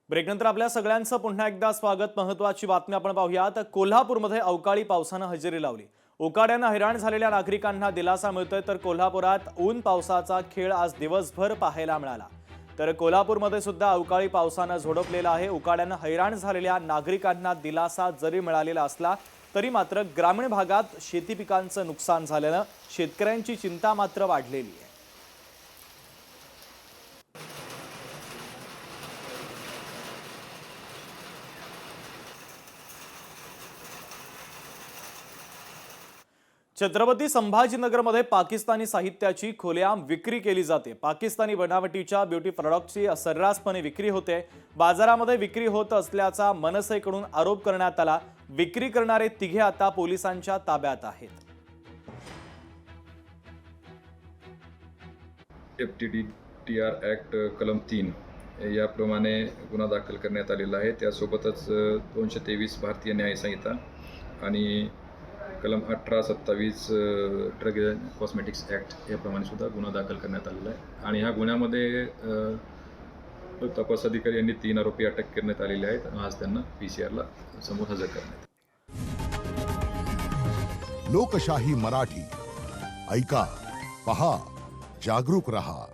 ब्रेकनंतर आपल्या सगळ्यांचं पुन्हा एकदा स्वागत। महत्त्वाची बातमी आपण पाहूयात। कोल्हापूरमध्ये अवकाळी पावसानं हजेरी लावली। उकाड्यानं हैराण झालेल्या नागरिकांना दिलासा मिळतोय, तर कोल्हापुरात ऊन पावसाचा खेळ आज दिवसभर पाहायला मिळाला। तर कोल्हापूरमध्ये सुद्धा अवकाळी पावसानं झोडपलेला आहे। उकाड्यानं हैराण झालेल्या नागरिकांना दिलासा जरी मिळालेला असला तरी मात्र ग्रामीण भागात शेती पिकांचं नुकसान झाल्यानं शेतकऱ्यांची चिंता मात्र वाढलेली आहे। छत्रपती संभाजीनगरमध्ये पाकिस्तानी साहित्याची खुलेआम विक्री केली जाते। पाकिस्तानी बनावटीच्या ब्युटी प्रोडक्टची सर्रासपणे विक्री होते। बाजारामध्ये विक्री होत असल्याचा मनसेकडून आरोप करण्यात आला। विक्री करणारे तिघे आता पोलिसांच्या ताब्यात आहेत। FTDR ॲक्ट कलम 3 याप्रमाणे गुन्हा दाखल करण्यात आलेला आहे। त्यासोबतच 223 भारतीय न्याय संहिता आणि कलम 18-27 ड्रग कॉस्मेटिक्स ॲक्ट याप्रमाणे सुद्धा गुन्हा दाखल करण्यात आलेला आहे। आणि ह्या गुन्ह्यामध्ये तपास अधिकारी यांनी 3 आरोपी अटक करण्यात आलेले आहेत। आज त्यांना PCRला समोर हजर करण्यात। लोकशाही मराठी ऐका, पहा, जागरूक रहा।